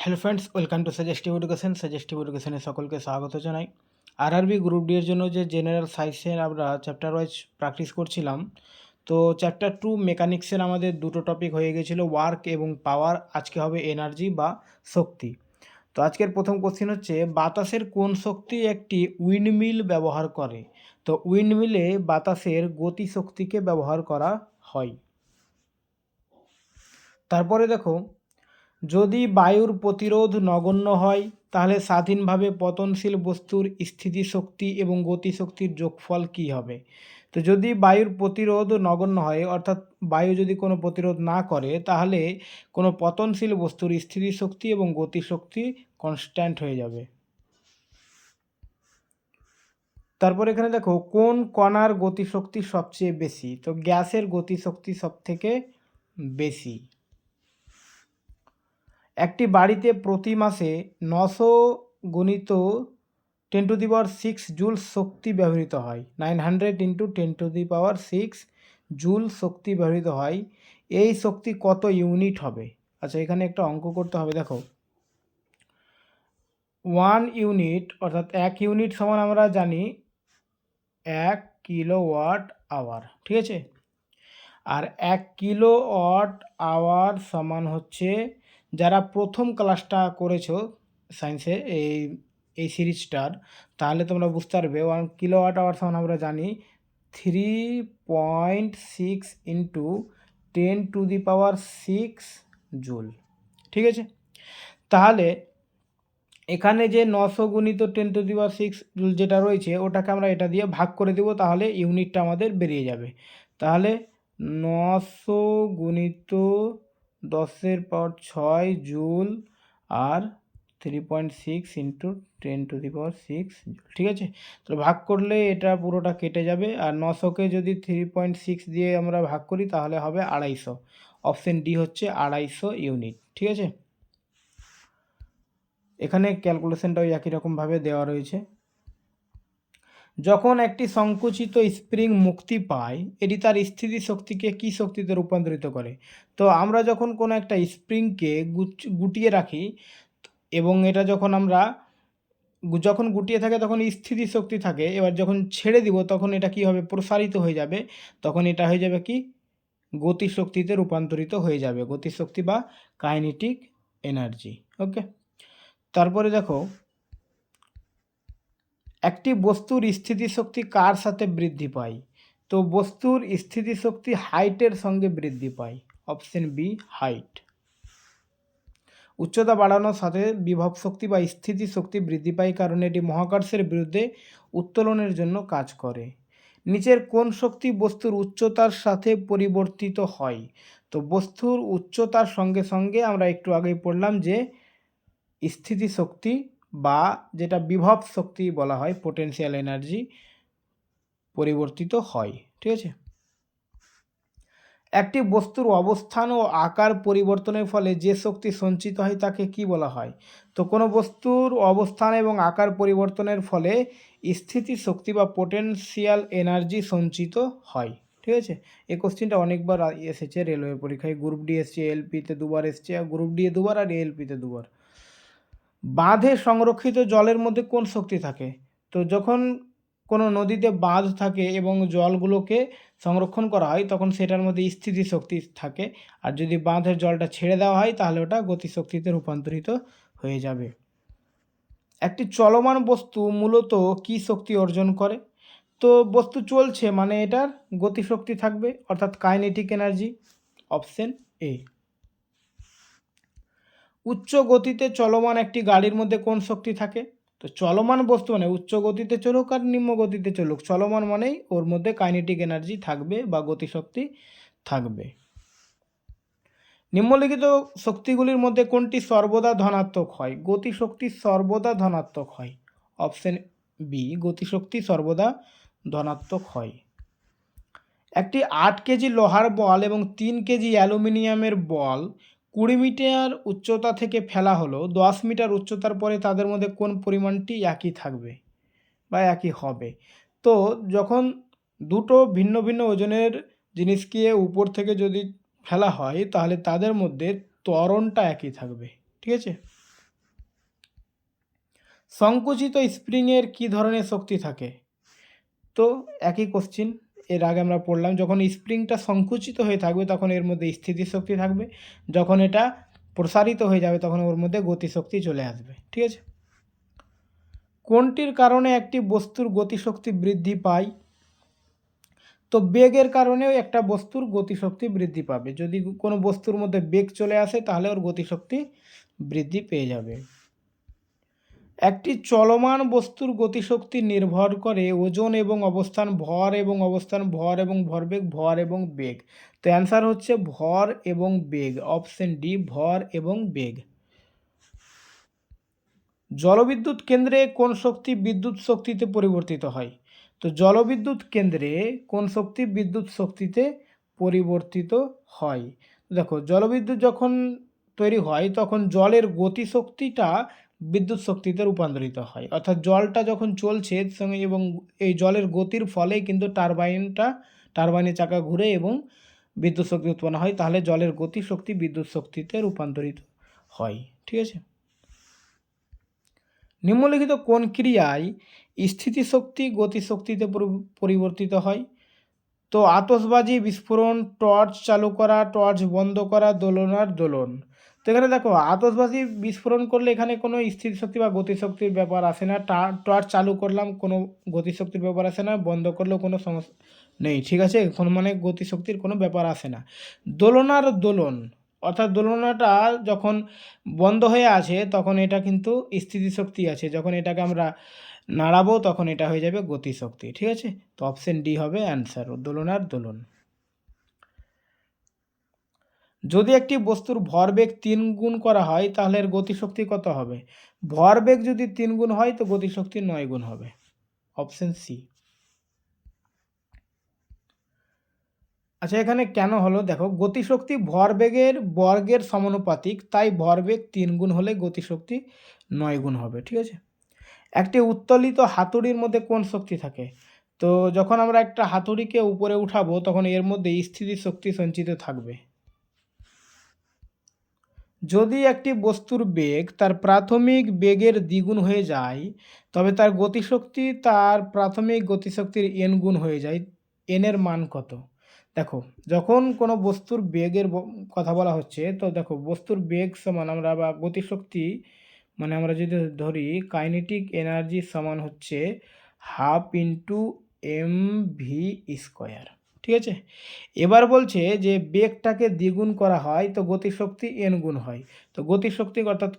Hello friends, welcome to suggestive education. সাজেস্টিভ এডুকেশনে সকলকে স্বাগত জানাই। আরআরবি গ্রুপ ডি এর জন্য যে জেনারেল সায়েন্সের আমরা চ্যাপ্টার ওয়াইজ প্র্যাকটিস করছিলাম, তো চ্যাপ্টার 2 মেকানিক্সের আমাদের দুটো টপিক হয়ে গেছিলো, ওয়ার্ক এবং পাওয়ার। আজকে হবে এনার্জি বা শক্তি। তো আজকের প্রথম কোশ্চেন হচ্ছে, বাতাসের কোন শক্তি একটি উইন্ডমিল ব্যবহার করে? তো উইন্ডমিলে বাতাসের গতি শক্তিকে ব্যবহার করা হয়। তারপরে দেখো, যদি বায়ুর প্রতিরোধ নগণ্য হয় তাহলে স্বাধীনভাবে পতনশীল বস্তুর স্থিতিশক্তি এবং গতিশক্তির যোগফল কী হবে? তো যদি বায়ুর প্রতিরোধ নগণ্য হয়, অর্থাৎ বায়ু যদি কোনো প্রতিরোধ না করে, তাহলে কোনো পতনশীল বস্তুর স্থিতিশক্তি এবং গতিশক্তি কনস্ট্যান্ট হয়ে যাবে। তারপর এখানে দেখো, কোন কণার গতিশক্তি সবচেয়ে বেশি? তো গ্যাসের গতিশক্তি সবথেকে বেশি। একটি বাড়িতে প্রতি মাসে 900 গুণিত 10⁶ জুল শক্তি ব্যবহৃত হয়। 900 ইন্টু 10⁶ জুল শক্তি ব্যবহৃত হয়। এই শক্তি কত ইউনিট হবে? আচ্ছা, এখানে একটা অঙ্ক করতে হবে। দেখো, 1 ইউনিট অর্থাৎ 1 ইউনিট সমান আমরা জানি 1 কিলোওয়াট আওয়ার, ঠিক আছে। আর 1 কিলোওয়াট আওয়ার সমান হচ্ছে, যারা প্রথম ক্লাসটা করেছো সায়েন্সে এই সিরিজটার, তাহলে তোমরা বুঝতে পারবে 1 কিলোওয়াট আওয়ার সমান আমরা জানি 3.6 ইন্টু 10⁶ জুল, ঠিক আছে। তাহলে এখানে যে 900 গুণিত 10⁶ জুল যেটা রয়েছে, ওটাকে আমরা এটা দিয়ে ভাগ করে দেব, তাহলে ইউনিটটা আমাদের বেরিয়ে যাবে। তাহলে 900 গুণিত 10⁶ জুল আর 3.6 ইন্টু 10⁶ জুল, ঠিক আছে। তো ভাগ করলে এটা পুরোটা কেটে যাবে, আর 900কে যদি 3.6 দিয়ে আমরা ভাগ করি তাহলে হবে 250। অপশন ডি হচ্ছে 250 ইউনিট, ঠিক আছে। এখানে ক্যালকুলেশনটাও একই রকমভাবে দেওয়া রয়েছে। যখন একটি সংকুচিত স্প্রিং মুক্তি পায়, এটি তার স্থিতিশক্তিকে কী শক্তিতে রূপান্তরিত করে? তো আমরা যখন কোনো একটা স্প্রিংকে গুটিয়ে রাখি, এবং এটা যখন আমরা যখন গুটিয়ে থাকে তখন স্থিতিশক্তি থাকে, এবার যখন ছেড়ে দিব তখন এটা কী হবে? প্রসারিত হয়ে যাবে। তখন এটা হয়ে যাবে কি? গতিশক্তিতে রূপান্তরিত হয়ে যাবে, গতিশক্তি বা কাইনেটিক এনার্জি। ওকে। তারপরে দেখো, একটি বস্তুর স্থিতিশক্তি কার সাথে বৃদ্ধি পায়? তো বস্তুর স্থিতিশক্তি হাইটের সঙ্গে বৃদ্ধি পায়। Option B, height. উচ্চতা বাড়ানোর সাথে বিভব শক্তি বা স্থিতিশক্তি বৃদ্ধি পায়, কারণ এটি মহাকর্ষের বিরুদ্ধে উত্তোলনের জন্য কাজ করে। নিচের কোন শক্তি বস্তুর উচ্চতার সাথে পরিবর্তিত হয়? তো বস্তুর উচ্চতার সঙ্গে সঙ্গে আমরা একটু আগেই পড়লাম যে স্থিতিশক্তি বা যেটা বিভব শক্তি বলা হয়, পোটেনশিয়াল এনার্জি, পরিবর্তিত হয়, ঠিক আছে। একটি বস্তুর অবস্থান ও আকার পরিবর্তনের ফলে যে শক্তি সঞ্চিত হয় তাকে কি বলা হয়? তো কোনো বস্তুর অবস্থান এবং আকার পরিবর্তনের ফলে স্থিতিশক্তি বা পোটেনশিয়াল এনার্জি সঞ্চিত হয়, ঠিক আছে। এই কোশ্চেনটা অনেকবার এসেছে রেলওয়ে পরীক্ষায়। গ্রুপ ডি এসছে, এলপিতে দুবার এসছে, গ্রুপ ডি এ দুবার আর এলপিতে দুবার। বাঁধে সংরক্ষিত জলের মধ্যে কোন শক্তি থাকে? তো যখন কোনো নদীতে বাঁধ থাকে এবং জলগুলোকে সংরক্ষণ করা হয়, তখন সেটার মধ্যে স্থিতিশক্তি থাকে, আর যদি বাঁধের জলটা ছেড়ে দেওয়া হয় তাহলে ওটা গতিশক্তিতে রূপান্তরিত হয়ে যাবে। একটি চলমান বস্তু মূলত কী শক্তি অর্জন করে? তো বস্তু চলছে মানে এটার গতিশক্তি থাকবে, অর্থাৎ কাইনেটিক এনার্জি। Option A. উচ্চ গতিতে চলমান একটি গাড়ির মধ্যে কোন শক্তি থাকে? তো চলমান বস্তু মানে উচ্চ গতিতে চলুক আর নিম্ন গতিতে চলুক, চলমান মানেই ওর মধ্যে কাইনেটিক এনার্জি থাকবে বা গতিশক্তি থাকবে। নিম্নলিখিত শক্তিগুলির মধ্যে কোনটি সর্বদা ধনাত্মক হয়? গতিশক্তি সর্বদা ধনাত্মক হয়। অপশন বি, গতিশক্তি সর্বদা ধনাত্মক হয়। একটি 8 কেজি লোহার বল এবং 3 কেজি অ্যালুমিনিয়ামের বল 20 মিটার উচ্চতা থেকে ফেলা হলো। 10 মিটার উচ্চতার পরে তাদের মধ্যে কোন পরিমাণটি একই থাকবে বা একই হবে? তো যখন দুটো ভিন্ন ভিন্ন ওজনের জিনিসকে উপর থেকে যদি ফেলা হয়, তাহলে তাদের মধ্যে ত্বরণটা একই থাকবে, ঠিক আছে। সংকুচিত স্প্রিংয়ের কি ধরনের শক্তি থাকে? তো একই কোশ্চিন, এর আগে আমরা পড়লাম, যখন স্প্রিংটা সংকুচিত হয়ে থাকবে তখন এর মধ্যে স্থিতিশক্তি থাকবে, যখন এটা প্রসারিত হয়ে যাবে তখন ওর মধ্যে গতিশক্তি চলে আসবে। ঠিক আছে, কোনটির কারণে একটি বস্তুর গতিশক্তি বৃদ্ধি পায়? তো বেগের কারণেও একটা বস্তুর গতিশক্তি বৃদ্ধি পাবে। যদি কোনো বস্তুর মধ্যে বেগ চলে আসে তাহলে ওর গতিশক্তি বৃদ্ধি পেয়ে যাবে। একটি চলমান বস্তুর গতিশক্তি নির্ভর করে ওজন এবং অবস্থান, ভর এবং অবস্থান, ভর এবং ভরবেগ, ভর এবং বেগ। তো অ্যান্সার হচ্ছে ভর এবং বেগ, অপশন ডি, ভর এবং বেগ। জলবিদ্যুৎ কেন্দ্রে কোন শক্তি বিদ্যুৎ শক্তিতে পরিবর্তিত হয়? তো জলবিদ্যুৎ কেন্দ্রে কোন শক্তি বিদ্যুৎ শক্তিতে পরিবর্তিত হয়? দেখো, জলবিদ্যুৎ যখন তৈরি হয় তখন জলের গতিশক্তিটা বিদ্যুৎ শক্তিতে রূপান্তরিত হয়, অর্থাৎ জলটা যখন চলছে সঙ্গে এবং এই জলের গতির ফলে কিন্তু টারবাইনের চাকা ঘুরে এবং বিদ্যুৎ শক্তি উৎপন্ন হয়, তাহলে জলের গতিশক্তি বিদ্যুৎ শক্তিতে রূপান্তরিত হয়। ঠিক আছে, নিম্নলিখিত কোন ক্রিয়ায় স্থিতিশক্তি গতিশক্তিতে পরিবর্তিত হয়? তো আতশবাজি, বিস্ফোরণ, টর্চ চালু করা, টর্চ বন্ধ করা, দোলনার দোলন। তো এখানে দেখো, আতশবাজি বিস্ফোরণ করলে এখানে কোনো স্থিতিশক্তি বা গতিশক্তির ব্যাপার আসে না, টর্চ চালু করলাম কোনো গতিশক্তির ব্যাপার আসে না, বন্ধ করলেও কোনো সমস্যা নেই। ঠিক আছে, কোনো মানে গতিশক্তির কোনো ব্যাপার আসে না। দোলনার দোলন, অর্থাৎ দোলনাটা যখন বন্ধ হয়ে আছে তখন এটা কিন্তু স্থিতিশক্তি আছে, যখন এটাকে আমরা নাড়াবো তখন এটা হয়ে যাবে গতিশক্তি। ঠিক আছে, তো অপশন ডি হবে অ্যান্সার, দোলনার দোলন। যদি একটি বস্তুর ভরবেগ 3 গুণ করা হয় তাহলে এর গতিশক্তি কত হবে? ভরবেগ যদি 3 গুণ হয় তো গতিশক্তি 9 গুণ হবে, অপশন সি। আচ্ছা, এখানে কেন হলো দেখো, গতিশক্তি ভরবেগের বর্গের সমানুপাতিক, তাই ভরবেগ 3 গুণ হলে গতিশক্তি 9 গুণ হবে। ঠিক আছে, একটি উত্তোলিত হাতুড়ির মধ্যে কোন শক্তি থাকে? তো যখন আমরা একটা হাতুড়িকে উপরে উঠাবো তখন এর মধ্যে স্থিতিশক্তি সঞ্চিত থাকবে। যদি একটি বস্তুর বেগ তার প্রাথমিক বেগের দ্বিগুণ হয়ে যায় তবে তার গতিশক্তি তার প্রাথমিক গতিশক্তির n গুণ হয়ে যায়, n এর মান কত? দেখো, যখন কোনো বস্তুর বেগের কথা বলা হচ্ছে, তো দেখো বস্তুর বেগ সমান আমরা বা গতিশক্তি মানে আমরা যদি ধরি কাইনেটিক এনার্জি সমান হচ্ছে half into M V square. ঠিক আছে, এবার বলছে যে বেগটাকে দ্বিগুণ করা হয় তো গতিশক্তি n গুণ হয়। তো গতিশক্তি অর্থাৎ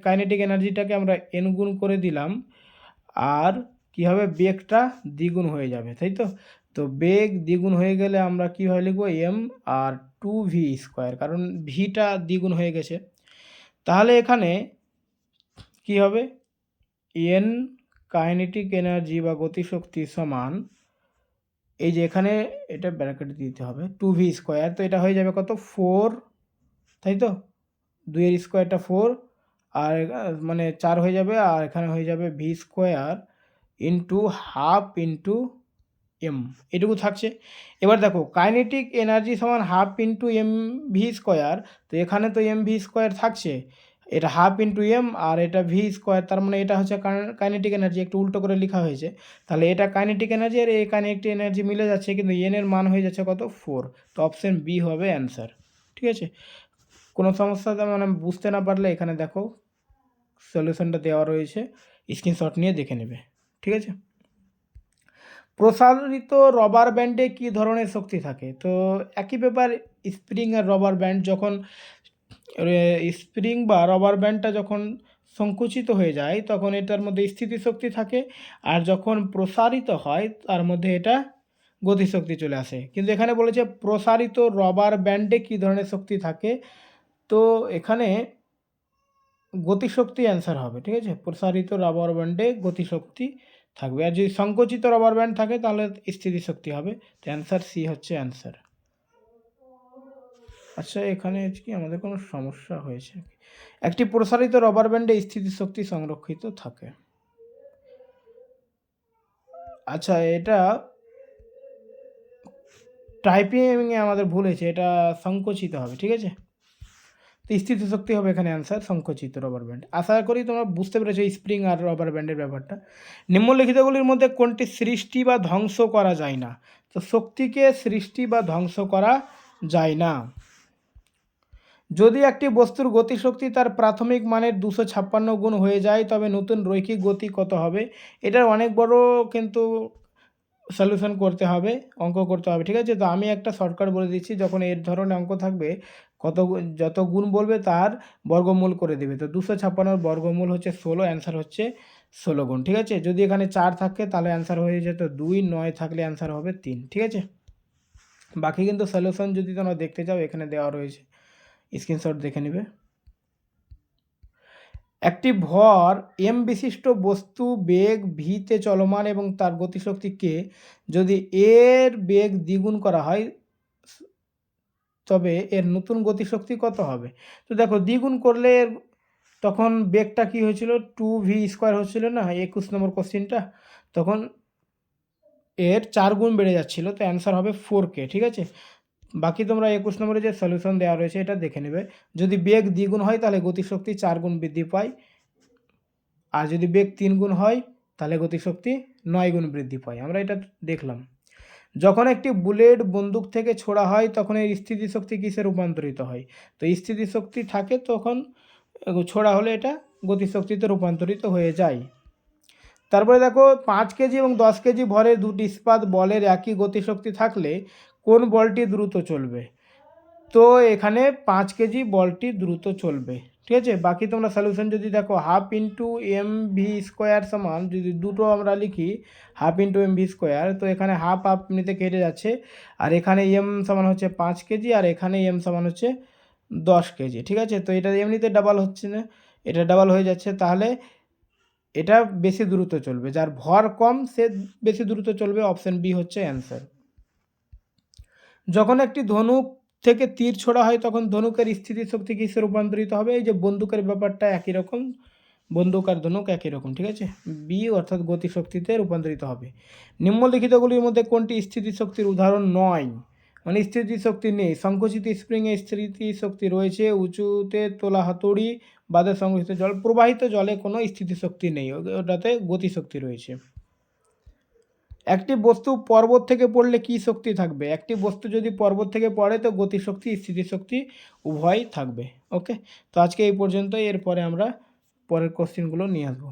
কাইনেটিক এনার্জিটাকে আমরা n গুণ করে দিলাম, আর কি হবে, বেগটা দ্বিগুণ হয়ে যাবে, তাই তো? তো বেগ দ্বিগুণ হয়ে গেলে আমরা কীভাবে লিখব, এম আর 2v স্কোয়ার, কারণ ভিটা দ্বিগুণ হয়ে গেছে। তাহলে এখানে কি হবে, এন কাইনেটিক এনার্জি বা গতিশক্তি সমান, এই যে এখানে এটা ব্র্যাকেট দিতে হবে 2v স্কোয়ার, তো এটা হয়ে যাবে কত, 4, তাই তো? 2 এর স্কোয়ারটা 4, আর মানে 4 হয়ে যাবে, আর এখানে হয়ে যাবে V square into half into M, এটুকু থাকছে। এবার দেখো, কাইনেটিক এনার্জি সমান half into M V square, তো এখানে তো এম ভি স্কোয়ার থাকছে, এটা হাফ ইন্টু এম আর এটা ভি স্কোয়ার, তার মানে এটা হচ্ছে কাইনেটিক এনার্জি, একটু উল্টো করে লেখা হয়েছে। তাহলে এটা কাইনেটিক এনার্জি আর এই কাইনেটিক এনার্জি মিলে যাচ্ছে, কিন্তু এন এর মান হয়ে যাচ্ছে কত, 4। তো অপশন বি হবে অ্যান্সার। ঠিক আছে, কোনো সমস্যা মানে বুঝতে না পারলে এখানে দেখো সলিউশনটা দেওয়া রয়েছে, স্ক্রিনশট নিয়ে দেখে নেবে। ঠিক আছে, প্রসারিত রবার ব্যান্ডে কী ধরনের শক্তি থাকে? তো একই ব্যাপার, স্প্রিং আর রবার ব্যান্ড, যখন স্প্রিং বা রবার ব্যান্ডটা যখন সংকুচিত হয়ে যায় তখন এটার মধ্যে স্থিতিশক্তি থাকে, আর যখন প্রসারিত হয় তার মধ্যে এটা গতিশক্তি চলে আসে। কিন্তু এখানে বলেছে প্রসারিত রবার ব্যান্ডে কী ধরনের শক্তি থাকে, তো এখানে গতিশক্তি অ্যান্সার হবে। ঠিক আছে, প্রসারিত রবার ব্যান্ডে গতিশক্তি থাকবে, আর যদি সংকুচিত রবার ব্যান্ড থাকে তাহলে স্থিতিশক্তি হবে। তো অ্যান্সার সি হচ্ছে অ্যান্সার। আচ্ছা, এখানে কি আমাদের কোনো সমস্যা হয়েছে? একটি প্রসারিত রবার ব্যান্ডে স্থিতিশক্তি সংরক্ষিত থাকে। আচ্ছা, এটা টাইপিংয়ে আমাদের ভুল হয়েছে, এটা সংকুচিত হবে। ঠিক আছে, তো স্থিতিশক্তি হবে এখানে অ্যান্সার সংকুচিত রবার ব্যান্ড। আশা করি তোমরা বুঝতে পেরেছো স্প্রিং আর রবার ব্যান্ডের ব্যাপারটা। নিম্নলিখিতগুলির মধ্যে কোনটি সৃষ্টি বা ধ্বংস করা যায় না? তো শক্তিকে সৃষ্টি বা ধ্বংস করা যায় না। যদি একটি বস্তুর গতিশক্তি তার প্রাথমিক মানের 256 গুণ হয়ে যায় তবে নতুন রৈখিক গতি কত হবে? এটার অনেক বড় কিন্তু সলিউশন করতে হবে, অঙ্ক করতে হবে, ঠিক আছে? তো আমি একটা শর্টকাট বলে দিচ্ছি, যখন এর ধরনের অঙ্ক থাকবে যত গুণ বলবে তার বর্গমূল করে দেবে। তো 256 বর্গমূল হচ্ছে 16, অ্যান্সার হচ্ছে 16 গুণ, ঠিক আছে? যদি এখানে 4 থাকে তাহলে অ্যান্সার হয়ে যেত 2, 9 থাকলে অ্যান্সার হবে 3, ঠিক আছে? বাকি কিন্তু সলিউশন যদি তোমরা দেখতে চাও এখানে দেওয়া রয়েছে, স্ক্রিনশট দেখে নেবে। একটি ভর m বিশিষ্ট বস্তু বেগ ভিতে চলমান এবং তার গতিশক্তি কে যদি এর বেগ দ্বিগুণ করা হয় তবে এর নতুন গতিশক্তি কত হবে? তো দেখো দ্বিগুণ করলে তখন বেগটা কি হয়েছিল 2v² হচ্ছিল না 21 নম্বর কোশ্চিনটা, তখন এর 4 গুণ বেড়ে যাচ্ছিল, তো অ্যান্সার হবে 4k, ঠিক আছে? বাকি তোমরা 21 নম্বরে যে সলিউশন দেওয়া রয়েছে এটা দেখে নেবে। যদি বেগ দ্বিগুণ হয় তাহলে গতিশক্তি 4 গুণ বৃদ্ধি পায়, আর যদি বেগ 3 গুণ হয় তাহলে গতিশক্তি 9 গুণ বৃদ্ধি পায়। আমরা এটা দেখলাম। যখন একটি বুলেট বন্দুক থেকে ছোড়া হয় তখন এর স্থিতিশক্তি কিসে রূপান্তরিত হয়? তো স্থিতিশক্তি থাকে তখন ছোড়া হলে এটা গতিশক্তিতে রূপান্তরিত হয়ে যায়। তারপরে দেখো 5 কেজি এবং 10 কেজি ভরের দুটি ইস্পাত বলের একই গতিশক্তি থাকলে কোন বলটি দ্রুত চলবে? তো এখানে 5 কেজি বলটি দ্রুত চলবে, ঠিক আছে? বাকি তোমরা সলিউশন যদি দেখো হাফ ইন্টু mv² সমান যদি দুটো আমরা লিখি হাফ ইন্টু mv², তো এখানে হাফ হাফ এমনিতে কেটে যাচ্ছে, আর এখানে m সমান হচ্ছে 5 কেজি আর এখানে m সমান হচ্ছে 10 কেজি, ঠিক আছে? তো এটা এমনিতে ডাবল হচ্ছে না, এটা ডাবল হয়ে যাচ্ছে, তাহলে এটা বেশি দ্রুত চলবে, যার ভর কম সে বেশি দ্রুত চলবে, অপশন বি হচ্ছে অ্যান্সার। যখন একটি ধনুক থেকে তীর ছোড়া হয় তখন ধনুকের স্থিতিশক্তি কিসে রূপান্তরিত হবে? এই যে বন্দুকের ব্যাপারটা একই রকম, বন্দুক আর ধনুক একই রকম, ঠিক আছে? বি অর্থাৎ গতিশক্তিতে রূপান্তরিত হবে। নিম্নলিখিতগুলির মধ্যে কোনটি স্থিতিশক্তির উদাহরণ নয়? মানে স্থিতিশক্তি নেই। সংকুচিত স্প্রিংয়ে স্থিতিশক্তি রয়েছে, উঁচুতে তোলা হাতুড়ি বাদে সংকুচিত জল, প্রবাহিত জলে কোনো স্থিতিশক্তি নেই, ওটাতে গতিশক্তি রয়েছে। একটি বস্তু পর্বত থেকে পড়লে কি শক্তি থাকবে? একটি বস্তু যদি পর্বত থেকে পড়ে তো গতিশক্তি স্থিতিশক্তি উভয়ই থাকবে। ওকে, তো আজকে এই পর্যন্তই, এরপরে আমরা পরের কোশ্চেনগুলো নিয়ে আসবো।